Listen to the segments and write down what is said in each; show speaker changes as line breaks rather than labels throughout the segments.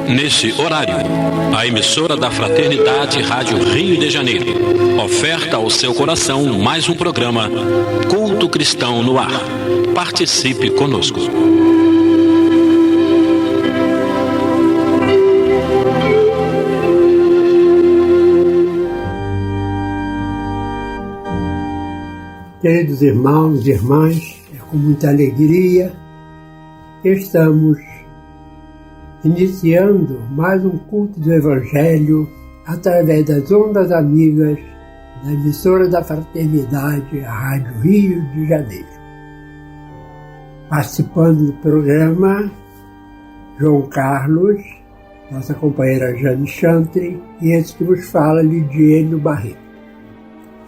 Nesse horário, a emissora da Fraternidade Rádio Rio de Janeiro oferta ao seu coração mais um programa Culto Cristão no Ar. Participe conosco.
Queridos irmãos e irmãs, é com muita alegria que estamos iniciando mais um culto do Evangelho através das ondas amigas da emissora da Fraternidade, a Rádio Rio de Janeiro. Participando do programa, João Carlos, nossa companheira Jane Chantre e esse que vos fala, Lidiane Barreto.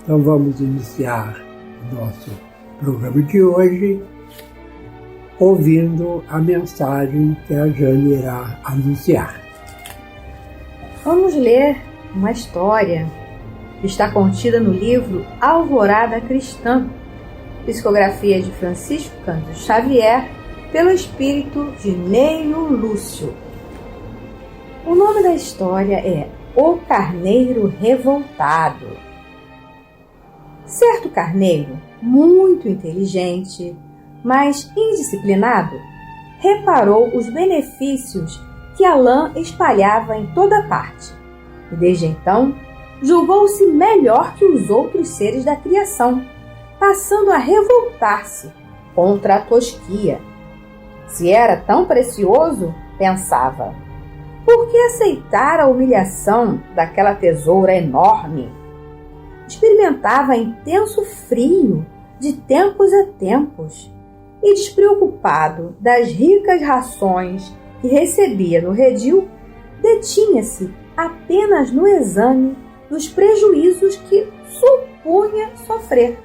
Então vamos iniciar o nosso programa de hoje ouvindo a mensagem que a Jane irá anunciar.
Vamos ler uma história que está contida no livro Alvorada Cristã, psicografia de Francisco Cândido Xavier, pelo espírito de Neio Lúcio. O nome da história é O Carneiro Revoltado. Certo carneiro, muito inteligente, mas indisciplinado, reparou os benefícios que a lã espalhava em toda parte, e desde então julgou-se melhor que os outros seres da criação, passando a revoltar-se contra a tosquia. Se era tão precioso, pensava, por que aceitar a humilhação daquela tesoura enorme? Experimentava intenso frio de tempos a tempos, e despreocupado das ricas rações que recebia no redil, detinha-se apenas no exame dos prejuízos que supunha sofrer.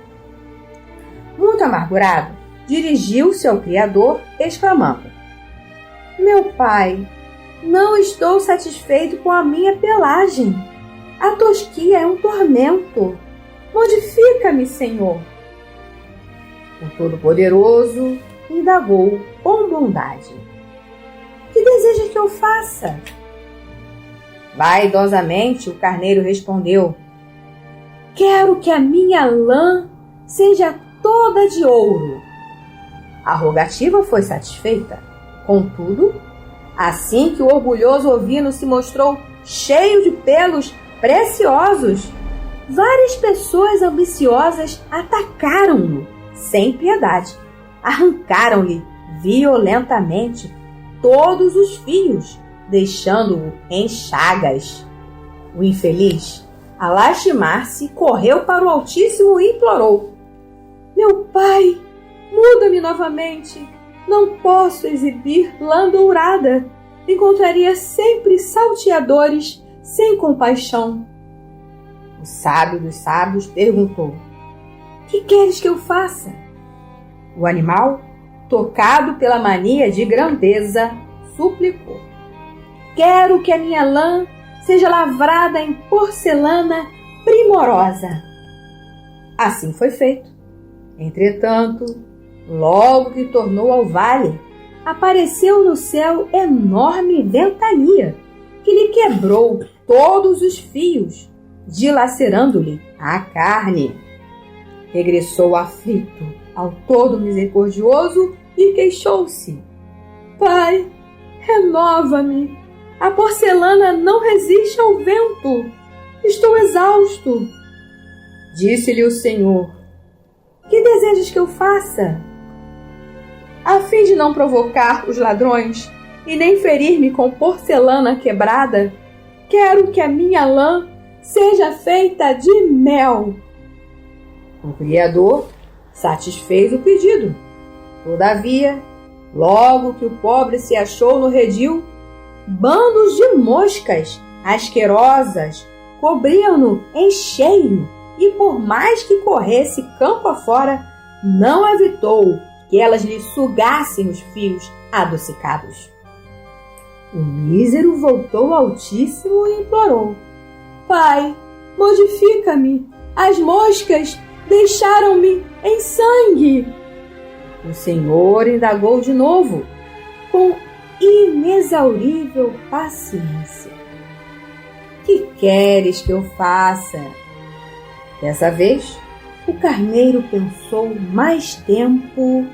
Muito amargurado, dirigiu-se ao Criador, exclamando: Meu pai, não estou satisfeito com a minha pelagem. A tosquia é um tormento. Modifica-me, Senhor. O Todo-Poderoso indagou com bondade: Que deseja que eu faça? Vaidosamente o carneiro respondeu: Quero que a minha lã seja toda de ouro. A rogativa foi satisfeita. Contudo, assim que o orgulhoso ovino se mostrou cheio de pelos preciosos, várias pessoas ambiciosas atacaram-no sem piedade. Arrancaram-lhe violentamente todos os fios, deixando-o em chagas. O infeliz, a lastimar-se, correu para o Altíssimo e implorou: Meu pai, muda-me novamente. Não posso exibir lã dourada. Encontraria sempre salteadores sem compaixão. O sábio dos sábios perguntou: Que queres que eu faça? O animal, tocado pela mania de grandeza, suplicou: Quero que a minha lã seja lavrada em porcelana primorosa. Assim foi feito. Entretanto, logo que tornou ao vale, apareceu no céu enorme ventania, que lhe quebrou todos os fios, dilacerando-lhe a carne. Regressou aflito ao Todo Misericordioso e queixou-se: Pai, renova-me. A porcelana não resiste ao vento. Estou exausto. Disse-lhe o Senhor: Que desejas que eu faça? A fim de não provocar os ladrões e nem ferir-me com porcelana quebrada, quero que a minha lã seja feita de mel. O Criador satisfez o pedido. Todavia, logo que o pobre se achou no redil, bandos de moscas asquerosas cobriam-no em cheio, e por mais que corresse campo afora, não evitou que elas lhe sugassem os fios adocicados. O mísero voltou ao Altíssimo e implorou: Pai, modifica-me! As moscas deixaram-me em sangue! O Senhor indagou de novo, com inexaurível paciência: Que queres que eu faça? Dessa vez, o carneiro pensou mais tempo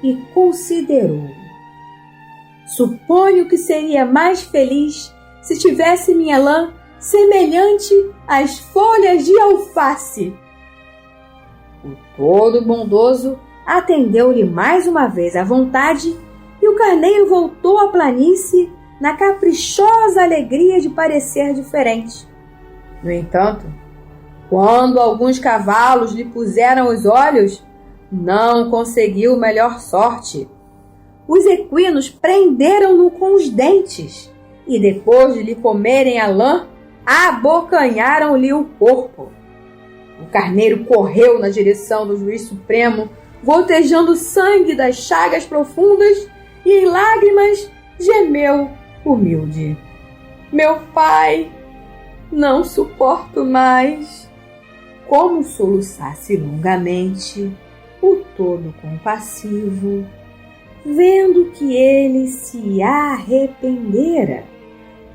e considerou: Suponho que seria mais feliz se tivesse minha lã semelhante às folhas de alface. O todo bondoso atendeu-lhe mais uma vez à vontade e o carneiro voltou à planície na caprichosa alegria de parecer diferente. No entanto, quando alguns cavalos lhe puseram os olhos, não conseguiu melhor sorte. Os equinos prenderam-no com os dentes e, depois de lhe comerem a lã, abocanharam-lhe o corpo. O carneiro correu na direção do juiz supremo, gotejando sangue das chagas profundas, e em lágrimas gemeu humilde: Meu pai, não suporto mais. Como soluçasse longamente, o todo compassivo, vendo que ele se arrependera,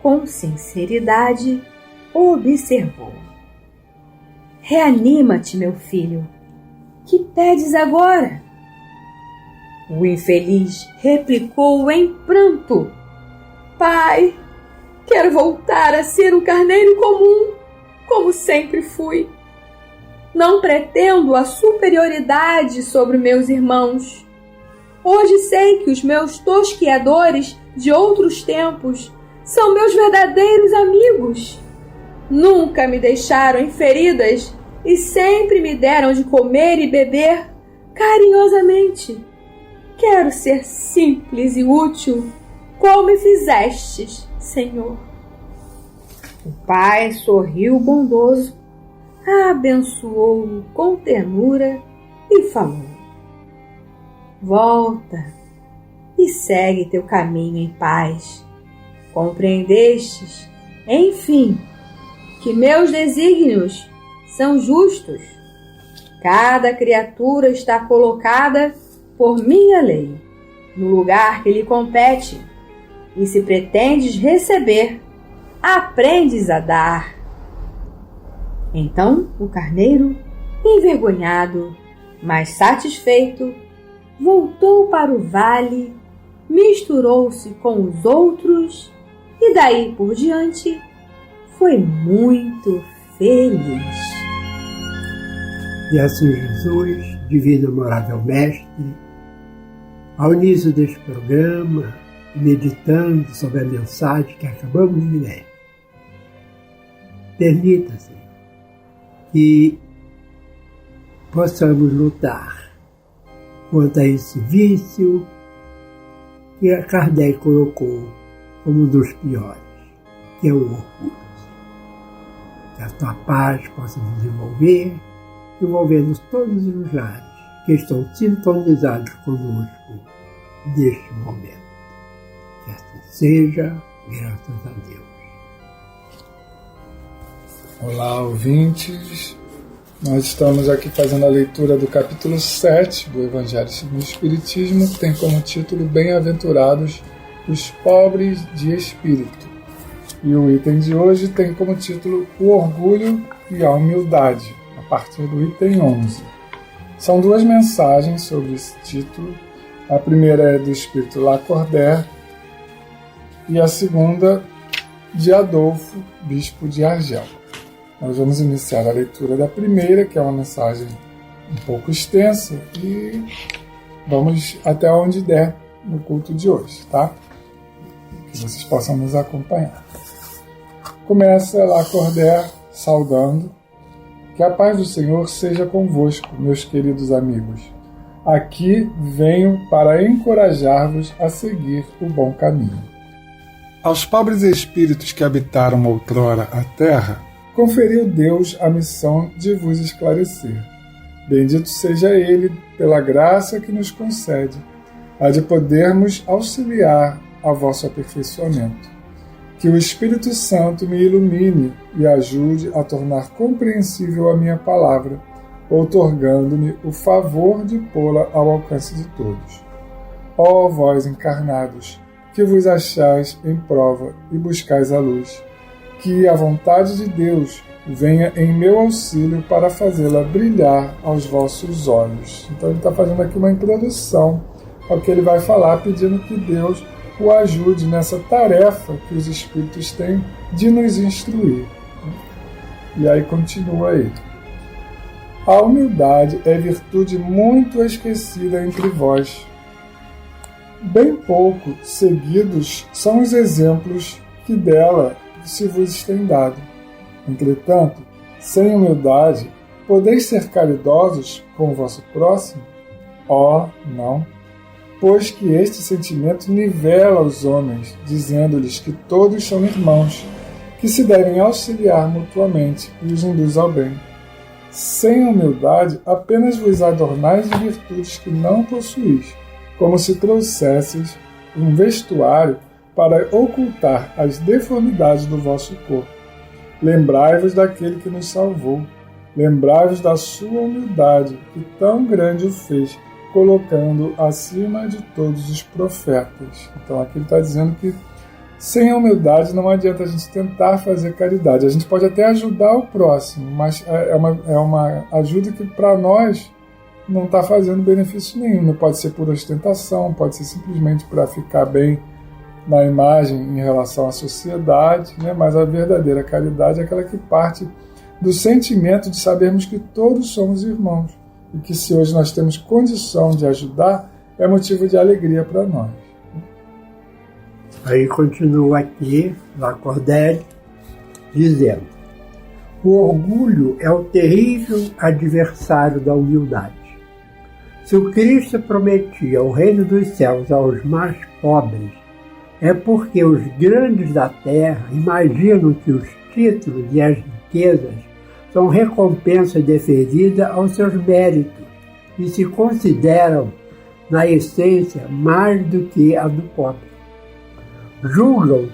com sinceridade observou: Reanima-te, meu filho. Que pedes agora? O infeliz replicou em pranto: Pai, quero voltar a ser um carneiro comum, como sempre fui. Não pretendo a superioridade sobre meus irmãos. Hoje sei que os meus tosqueadores de outros tempos são meus verdadeiros amigos. Nunca me deixaram em feridas e sempre me deram de comer e beber carinhosamente. Quero ser simples e útil, como me fizestes, Senhor. O pai sorriu bondoso, abençoou-o com ternura e falou: Volta e segue teu caminho em paz. Compreendestes, enfim, que meus desígnios são justos. Cada criatura está colocada por minha lei no lugar que lhe compete, e se pretendes receber, aprendes a dar. Então o carneiro, envergonhado, mas satisfeito, voltou para o vale, misturou-se com os outros e daí por diante foi muito feliz.
E assim Jesus, divino amorável mestre, ao início deste programa, meditando sobre a mensagem que acabamos de ler, permita-se que possamos lutar contra esse vício que a Kardec colocou como um dos piores, que é o orgulho. Que a tua paz possa desenvolver, envolvendo todos os lares que estão sintonizados conosco neste momento. Que assim seja, graças a Deus.
Olá, ouvintes. Nós estamos aqui fazendo a leitura do capítulo 7 do Evangelho segundo o Espiritismo, que tem como título Bem-aventurados os pobres de espírito. E o item de hoje tem como título O orgulho e a humildade, a partir do item 11. São duas mensagens sobre esse título. A primeira é do Espírito Lacordaire e a segunda de Adolfo, bispo de Argel. Nós vamos iniciar a leitura da primeira, que é uma mensagem um pouco extensa, e vamos até onde der no culto de hoje, tá? Que vocês possam nos acompanhar. Começa Lacordaire saudando: Que a paz do Senhor seja convosco, meus queridos amigos. Aqui venho para encorajar-vos a seguir o bom caminho. Aos pobres espíritos que habitaram outrora a terra, conferiu Deus a missão de vos esclarecer. Bendito seja Ele pela graça que nos concede, a de podermos auxiliar a vosso aperfeiçoamento. Que o Espírito Santo me ilumine e ajude a tornar compreensível a minha palavra, outorgando-me o favor de pô-la ao alcance de todos. Ó vós encarnados, que vos achais em prova e buscais a luz, que a vontade de Deus venha em meu auxílio para fazê-la brilhar aos vossos olhos. Então ele está fazendo aqui uma introdução ao que ele vai falar, pedindo que Deus o ajude nessa tarefa que os Espíritos têm de nos instruir. E aí continua aí. A humildade é virtude muito esquecida entre vós. Bem pouco seguidos são os exemplos que dela se vos tem dado. Entretanto, sem humildade, podeis ser caridosos com o vosso próximo? Oh, não! Pois que este sentimento nivela os homens, dizendo-lhes que todos são irmãos, que se devem auxiliar mutuamente e os induz ao bem. Sem humildade, apenas vos adornais de virtudes que não possuís, como se trouxesseis um vestuário para ocultar as deformidades do vosso corpo. Lembrai-vos daquele que nos salvou. Lembrai-vos da sua humildade, que tão grande o fez, colocando acima de todos os profetas. Então aqui ele está dizendo que sem a humildade não adianta a gente tentar fazer caridade. A gente pode até ajudar o próximo, mas é uma ajuda que para nós não está fazendo benefício nenhum. Não pode ser por ostentação, pode ser simplesmente para ficar bem na imagem em relação à sociedade, né? Mas a verdadeira caridade é aquela que parte do sentimento de sabermos que todos somos irmãos e que se hoje nós temos condição de ajudar, é motivo de alegria para nós.
Aí continua aqui, Lacordaire, dizendo: o orgulho é o terrível adversário da humildade. Se o Cristo prometia o reino dos céus aos mais pobres, é porque os grandes da terra imaginam que os títulos e as riquezas são recompensa deferida aos seus méritos e se consideram, na essência, mais do que a do pobre. Julgam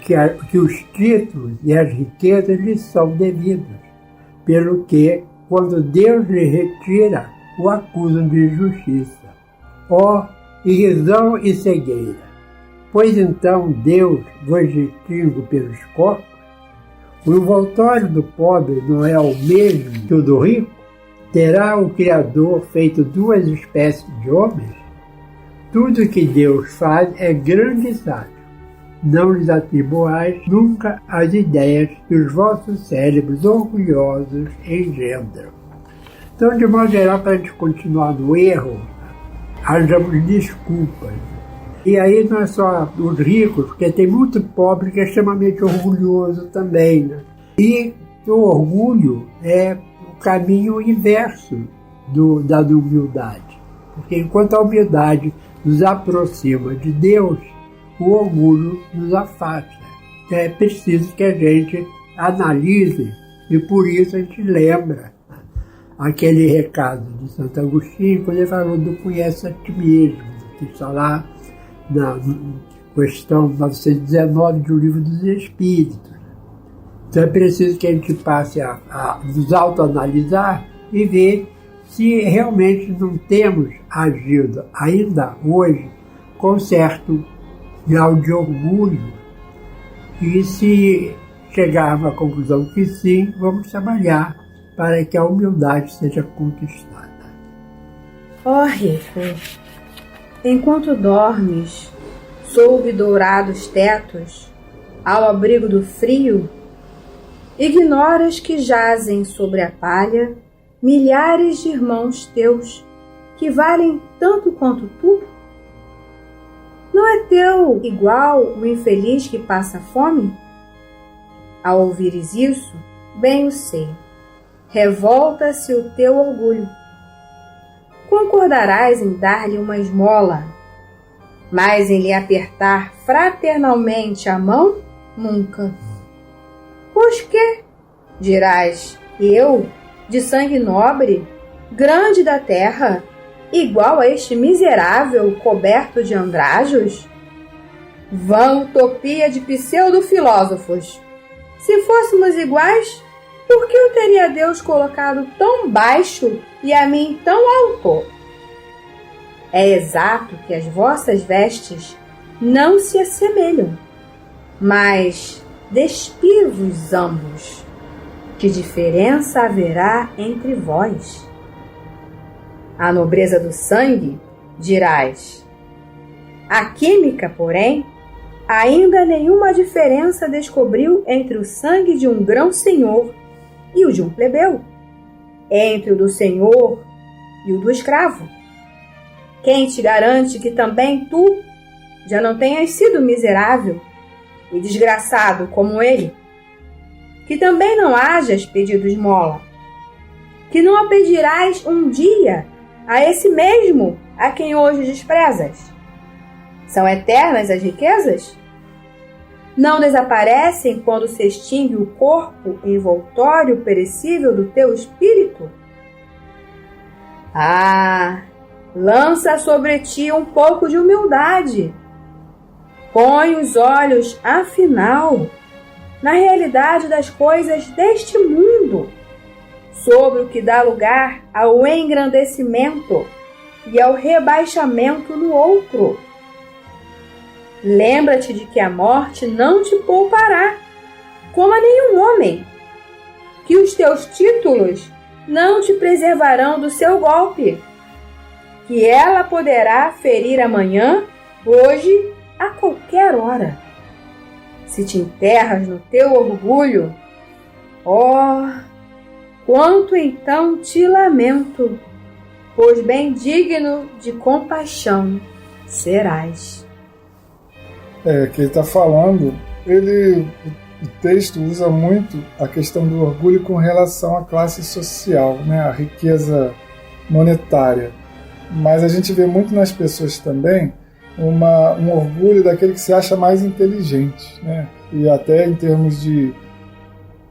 que os títulos e as riquezas lhes são devidos, pelo que, quando Deus lhe retira, o acusam de injustiça. Ó, irrisão e cegueira! Pois então Deus vos distingue pelos corpos? O envoltório do pobre não é o mesmo que o do rico? Terá o Criador feito duas espécies de homens? Tudo que Deus faz é grande e sábio. Não lhes atribuais nunca as ideias que os vossos cérebros orgulhosos engendram. Então, de modo geral, para a gente continuar no erro, arranjamos desculpas. E aí não é só os ricos, porque tem muito pobre que é extremamente orgulhoso também, né? E o orgulho é o caminho inverso da humildade. Porque enquanto a humildade nos aproxima de Deus, o orgulho nos afasta. Então é preciso que a gente analise, e por isso a gente lembra aquele recado de Santo Agostinho, quando ele falou do conhece a ti mesmo, que está lá na questão 919 do Livro dos Espíritos. Então é preciso que a gente passe a nos autoanalisar e ver se realmente não temos agido ainda hoje com certo grau de orgulho, e se chegarmos à conclusão que sim, vamos trabalhar para que a humildade seja conquistada.
Ó rico, enquanto dormes sob dourados tetos, ao abrigo do frio, ignoras que jazem sobre a palha milhares de irmãos teus que valem tanto quanto tu? Não é teu igual o infeliz que passa fome? Ao ouvires isso, bem o sei, revolta-se o teu orgulho. Concordarás em dar-lhe uma esmola, mas em lhe apertar fraternalmente a mão, nunca. Pois que, dirás, eu, de sangue nobre, grande da terra, igual a este miserável coberto de andrajos? Vã utopia de pseudo-filósofos. Se fôssemos iguais, por que eu teria Deus colocado tão baixo e a mim tão alto? É exato que as vossas vestes não se assemelham, mas despido-vos ambos. Que diferença haverá entre vós? A nobreza do sangue, dirás. A química, porém, ainda nenhuma diferença descobriu entre o sangue de um grão-senhor e o de um plebeu, entre o do senhor e o do escravo. Quem te garante que também tu já não tenhas sido miserável e desgraçado como ele? Que também não hajas pedido esmola? Que não a pedirás um dia a esse mesmo a quem hoje desprezas? São eternas as riquezas? Não desaparecem quando se extingue o corpo envoltório perecível do teu espírito? Ah, lança sobre ti um pouco de humildade. Põe os olhos, afinal, na realidade das coisas deste mundo, sobre o que dá lugar ao engrandecimento e ao rebaixamento no outro. Lembra-te de que a morte não te poupará, como a nenhum homem, que os teus títulos não te preservarão do seu golpe, que ela poderá ferir amanhã, hoje, a qualquer hora. Se te enterras no teu orgulho, quanto então te lamento, pois bem digno de compaixão serás.
Que ele está falando, o texto usa muito a questão do orgulho com relação à classe social, né, a riqueza monetária. Mas a gente vê muito nas pessoas também um orgulho daquele que se acha mais inteligente, né? E até em termos de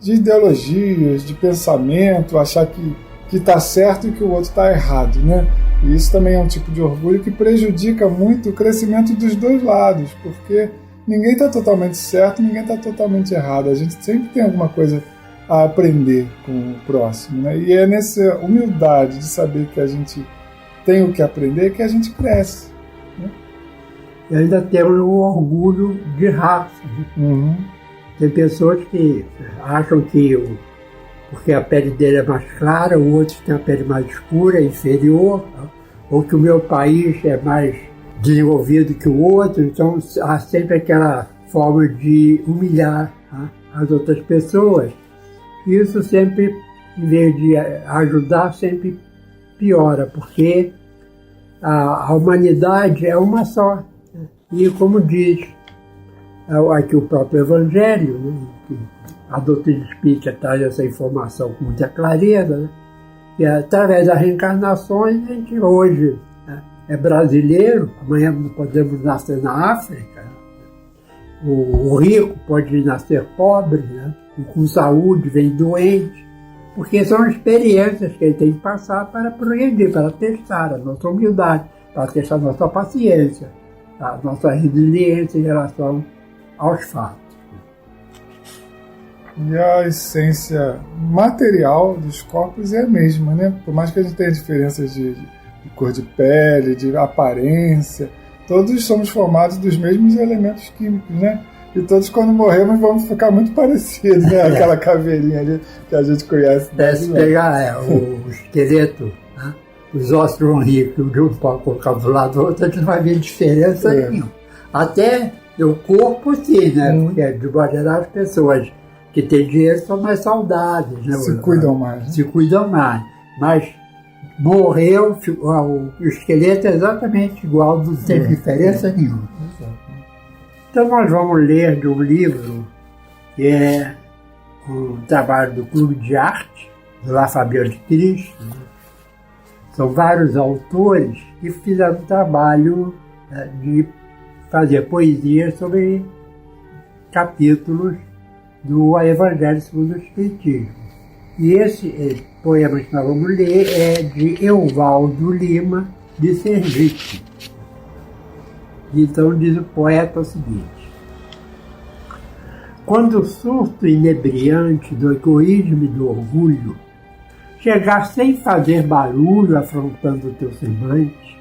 ideologias, de pensamento, achar que está certo e que o outro está errado, né? E isso também é um tipo de orgulho que prejudica muito o crescimento dos dois lados, porque ninguém está totalmente certo, ninguém está totalmente errado. A gente sempre tem alguma coisa a aprender com o próximo, né? E é nessa humildade de saber que a gente tem o que aprender que a gente cresce, né?
E ainda temos o orgulho de raça.
Uhum.
Tem pessoas que acham que porque a pele dele é mais clara, o outro tem a pele mais escura, inferior, ou que o meu país é mais desenvolvido que o outro, então há sempre aquela forma de humilhar as outras pessoas. Isso sempre, em vez de ajudar, sempre piora, porque a humanidade é uma só. E como diz aqui o próprio Evangelho, né, que a doutrina espírita traz essa informação com muita clareza, né, e através das reencarnações a gente hoje é brasileiro, amanhã podemos nascer na África, o rico pode nascer pobre, né, e com saúde vem doente, porque são experiências que ele tem que passar para progredir, para testar a nossa humildade, para testar a nossa paciência, a nossa resiliência em relação aos fatos.
E a essência material dos corpos é a mesma, né? Por mais que a gente tenha diferenças de cor de pele, de aparência, todos somos formados dos mesmos elementos químicos, né? E todos, quando morrermos, vamos ficar muito parecidos, né? Aquela caveirinha ali que a gente conhece.
Se pegar o esqueleto, né? Os ossos vão rir, que de um pode colocar do lado do outro, a gente não vai ver diferença nenhuma. Até o corpo, sim, né? Porque, de modo geral, as pessoas que têm dinheiro são mais saudáveis, né?
Se cuidam mais. Né?
Se cuidam mais. Mas morreu, o esqueleto é exatamente igual, não tem diferença nenhuma. Então nós vamos ler de um livro que é um trabalho do Clube de Arte, do La Fabian de Cristo. São vários autores que fizeram um trabalho de fazer poesia sobre capítulos do Evangelho segundo o Espiritismo. E esse poema que nós vamos ler é de Evaldo Lima, de Sergipe. Então diz o poeta o seguinte: quando o surto inebriante do egoísmo e do orgulho chegar sem fazer barulho afrontando o teu semblante,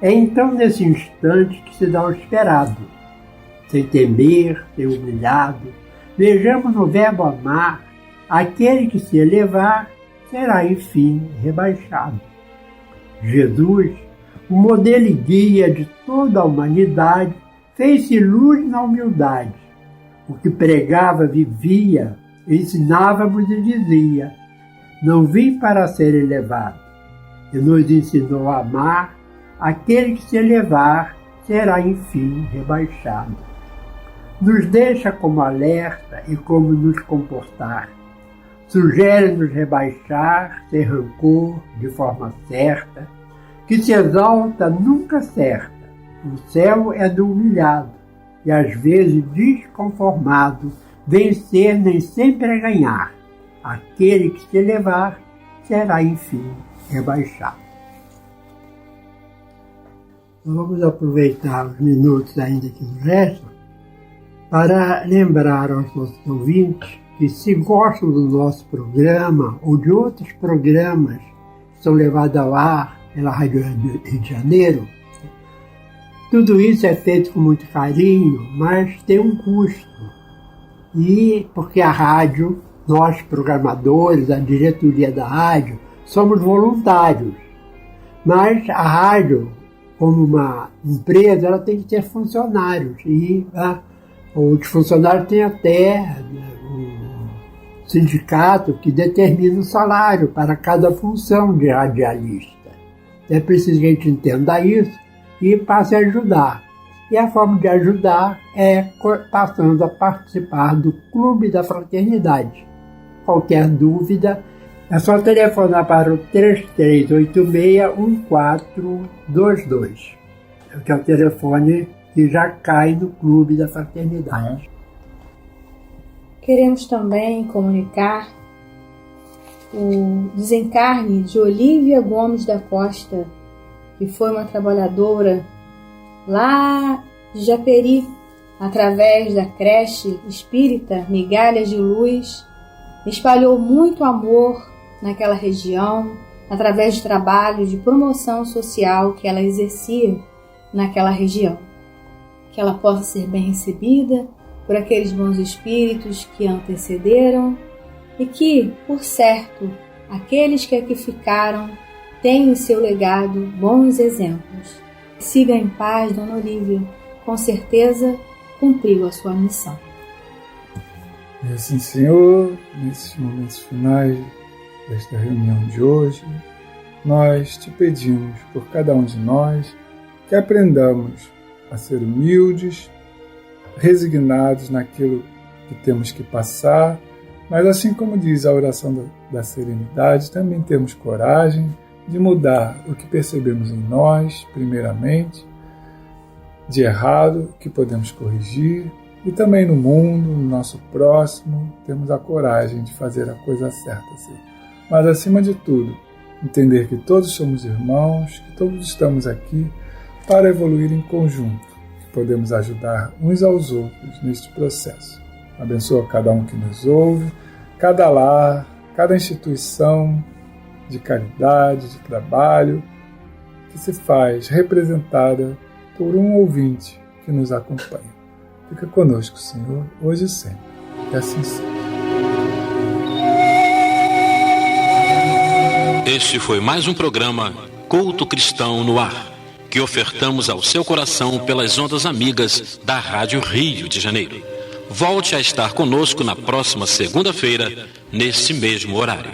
é então nesse instante que se dá o esperado. Sem temer, sem humilhado, vejamos no verbo amar, aquele que se elevar será enfim rebaixado. Jesus, o modelo e guia de toda a humanidade, fez-se luz na humildade. O que pregava vivia, ensinávamos e dizia: não vim para ser elevado. E nos ensinou a amar, aquele que se elevar será enfim rebaixado. Nos deixa como alerta e como nos comportar. Sugere-nos rebaixar, sem rancor, de forma certa, que se exalta nunca certa. O céu é do humilhado, e às vezes desconformado, vencer nem sempre é ganhar. Aquele que se elevar será enfim rebaixado. Vamos aproveitar os minutos ainda que nos restam para lembrar aos nossos ouvintes que, se gostam do nosso programa ou de outros programas que são levados ao ar pela Rádio Rio de Janeiro, tudo isso é feito com muito carinho, mas tem um custo. E porque a rádio, nós programadores, a diretoria da rádio, somos voluntários. Mas a rádio, como uma empresa, ela tem que ter funcionários. E os funcionários têm até um sindicato que determina o salário para cada função de radialista. É preciso que a gente entenda isso e passe a ajudar. E a forma de ajudar é passando a participar do Clube da Fraternidade. Qualquer dúvida, é só telefonar para o 3386-1422, que é o telefone que já cai no Clube da Fraternidade.
Queremos também comunicar o desencarne de Olívia Gomes da Costa, que foi uma trabalhadora lá de Japeri, através da creche espírita Migalhas de Luz, espalhou muito amor naquela região, através de trabalho de promoção social que ela exercia naquela região. Que ela possa ser bem recebida por aqueles bons espíritos que a antecederam e que, por certo, aqueles que aqui ficaram têm em seu legado bons exemplos. Siga em paz, Dona Olívia. Com certeza, cumpriu a sua missão.
E assim, Senhor, nesses momentos finais desta reunião de hoje, nós te pedimos por cada um de nós que aprendamos a ser humildes, resignados naquilo que temos que passar, mas assim como diz a oração da serenidade, também temos coragem de mudar o que percebemos em nós, primeiramente, de errado, que podemos corrigir, e também no mundo, no nosso próximo, temos a coragem de fazer a coisa certa, Senhor. Mas acima de tudo, entender que todos somos irmãos, que todos estamos aqui para evoluir em conjunto, que podemos ajudar uns aos outros neste processo. Abençoa cada um que nos ouve, cada lar, cada instituição de caridade, de trabalho, que se faz representada por um ouvinte que nos acompanha. Fica conosco, Senhor, hoje e sempre. Que assim seja.
Este foi mais um programa Culto Cristão no Ar, que ofertamos ao seu coração pelas ondas amigas da Rádio Rio de Janeiro. Volte a estar conosco na próxima segunda-feira, nesse mesmo horário.